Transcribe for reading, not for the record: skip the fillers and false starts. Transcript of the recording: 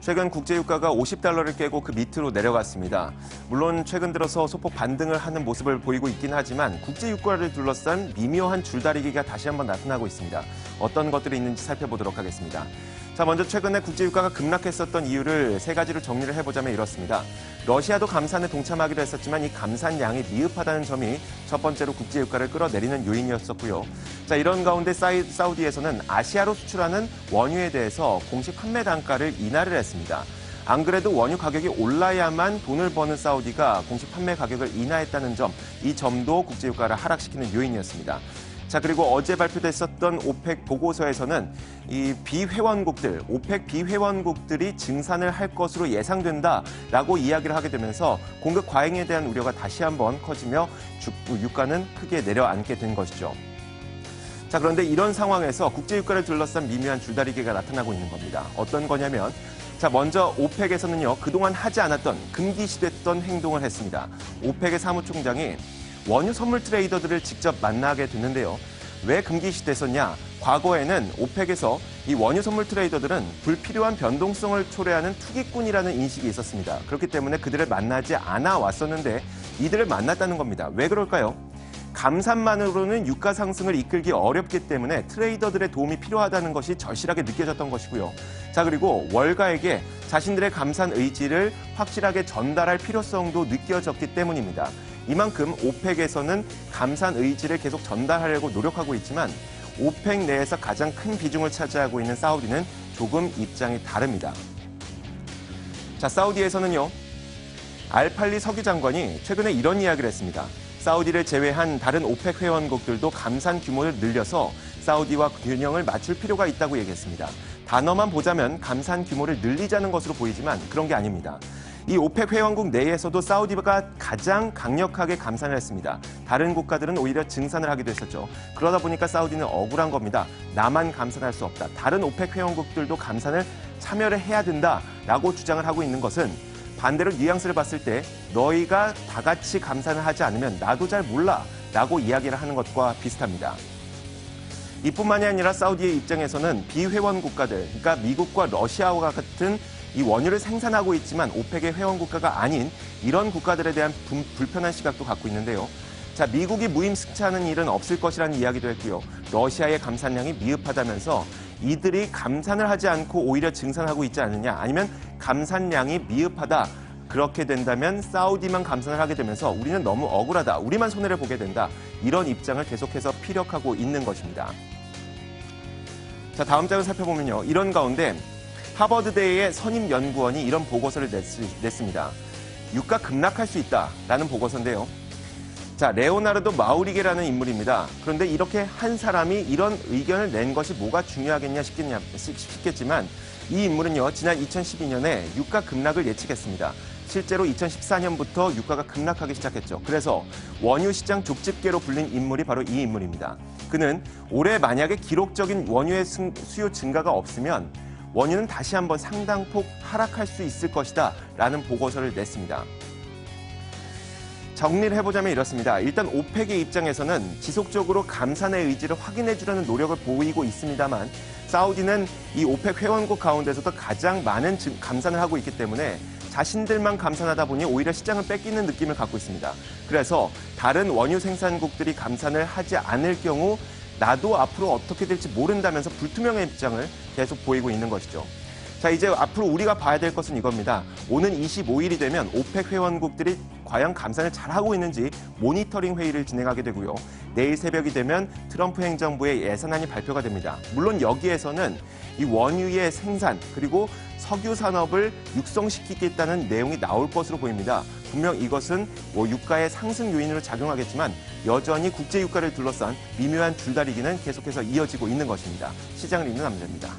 최근 국제유가가 50달러를 깨고 그 밑으로 내려갔습니다. 물론 최근 들어서 소폭 반등을 하는 모습을 보이고 있긴 하지만 국제유가를 둘러싼 미묘한 줄다리기가 다시 한번 나타나고 있습니다. 어떤 것들이 있는지 살펴보도록 하겠습니다. 자, 먼저 최근에 국제유가가 급락했었던 이유를 세 가지로 정리를 해보자면 이렇습니다. 러시아도 감산에 동참하기로 했었지만 이 감산량이 미흡하다는 점이 첫 번째로 국제유가를 끌어내리는 요인이었었고요. 자, 이런 가운데 사우디에서는 아시아로 수출하는 원유에 대해서 공식 판매 단가를 인하를 했습니다. 안 그래도 원유 가격이 올라야만 돈을 버는 사우디가 공식 판매 가격을 인하했다는 점, 이 점도 국제유가를 하락시키는 요인이었습니다. 자, 그리고 어제 발표됐었던 오펙 보고서에서는 이 비회원국들, 오펙 비회원국들이 증산을 할 것으로 예상된다라고 이야기를 하게 되면서 공급 과잉에 대한 우려가 다시 한번 커지며 유가는 크게 내려앉게 된 것이죠. 자, 그런데 이런 상황에서 국제유가를 둘러싼 미묘한 줄다리기가 나타나고 있는 겁니다. 어떤 거냐면, 자, 먼저 오펙에서는요, 그동안 하지 않았던 금기시됐던 행동을 했습니다. 오펙의 사무총장이 원유 선물 트레이더들을 직접 만나게 됐는데요. 왜 금기시됐었냐? 과거에는 오펙에서 이 원유 선물 트레이더들은 불필요한 변동성을 초래하는 투기꾼이라는 인식이 있었습니다. 그렇기 때문에 그들을 만나지 않아 왔었는데 이들을 만났다는 겁니다. 왜 그럴까요? 감산만으로는 유가 상승을 이끌기 어렵기 때문에 트레이더들의 도움이 필요하다는 것이 절실하게 느껴졌던 것이고요. 자, 그리고 월가에게 자신들의 감산 의지를 확실하게 전달할 필요성도 느껴졌기 때문입니다. 이만큼 오펙에서는 감산 의지를 계속 전달하려고 노력하고 있지만 오펙 내에서 가장 큰 비중을 차지하고 있는 사우디는 조금 입장이 다릅니다. 자, 사우디에서는요, 알팔리 석유 장관이 최근에 이런 이야기를 했습니다. 사우디를 제외한 다른 오펙 회원국들도 감산 규모를 늘려서 사우디와 균형을 맞출 필요가 있다고 얘기했습니다. 단어만 보자면 감산 규모를 늘리자는 것으로 보이지만 그런 게 아닙니다. 이 오펙 회원국 내에서도 사우디가 가장 강력하게 감산을 했습니다. 다른 국가들은 오히려 증산을 하기도 했었죠. 그러다 보니까 사우디는 억울한 겁니다. 나만 감산할 수 없다. 다른 오펙 회원국들도 감산을 참여를 해야 된다라고 주장을 하고 있는 것은 반대로 뉘앙스를 봤을 때 너희가 다 같이 감산을 하지 않으면 나도 잘 몰라 라고 이야기를 하는 것과 비슷합니다. 이뿐만이 아니라 사우디의 입장에서는 비회원 국가들, 그러니까 미국과 러시아와 같은 이 원유를 생산하고 있지만 오펙의 회원 국가가 아닌 이런 국가들에 대한 불편한 시각도 갖고 있는데요. 자, 미국이 무임승차하는 일은 없을 것이라는 이야기도 했고요. 러시아의 감산량이 미흡하다면서 이들이 감산을 하지 않고 오히려 증산하고 있지 않느냐, 아니면 감산량이 미흡하다. 그렇게 된다면 사우디만 감산을 하게 되면서 우리는 너무 억울하다. 우리만 손해를 보게 된다. 이런 입장을 계속해서 피력하고 있는 것입니다. 자, 다음 장을 살펴보면요. 이런 가운데 하버드대의 선임연구원이 이런 보고서를 냈습니다. 유가 급락할 수 있다라는 보고서인데요. 자, 레오나르도 마우리게라는 인물입니다. 그런데 이렇게 한 사람이 이런 의견을 낸 것이 뭐가 중요하겠냐 싶겠지만 이 인물은요, 지난 2012년에 유가 급락을 예측했습니다. 실제로 2014년부터 유가가 급락하기 시작했죠. 그래서 원유 시장 족집게로 불린 인물이 바로 이 인물입니다. 그는 올해 만약에 기록적인 원유의 수요 증가가 없으면 원유는 다시 한번 상당폭 하락할 수 있을 것이다 라는 보고서를 냈습니다. 정리를 해보자면 이렇습니다. 일단 오펙의 입장에서는 지속적으로 감산의 의지를 확인해 주려는 노력을 보이고 있습니다만 사우디는 이 오펙 회원국 가운데서도 가장 많은 감산을 하고 있기 때문에 자신들만 감산하다 보니 오히려 시장을 뺏기는 느낌을 갖고 있습니다. 그래서 다른 원유 생산국들이 감산을 하지 않을 경우 나도 앞으로 어떻게 될지 모른다면서 불투명한 입장을 계속 보이고 있는 것이죠. 자, 이제 앞으로 우리가 봐야 될 것은 이겁니다. 오는 25일이 되면 오펙 회원국들이 과연 감산을 잘하고 있는지 모니터링 회의를 진행하게 되고요. 내일 새벽이 되면 트럼프 행정부의 예산안이 발표가 됩니다. 물론 여기에서는 이 원유의 생산 그리고 석유 산업을 육성시키겠다는 내용이 나올 것으로 보입니다. 분명 이것은 유가의 상승 요인으로 작용하겠지만 여전히 국제 유가를 둘러싼 미묘한 줄다리기는 계속해서 이어지고 있는 것입니다. 시장을 읽는 남자입니다.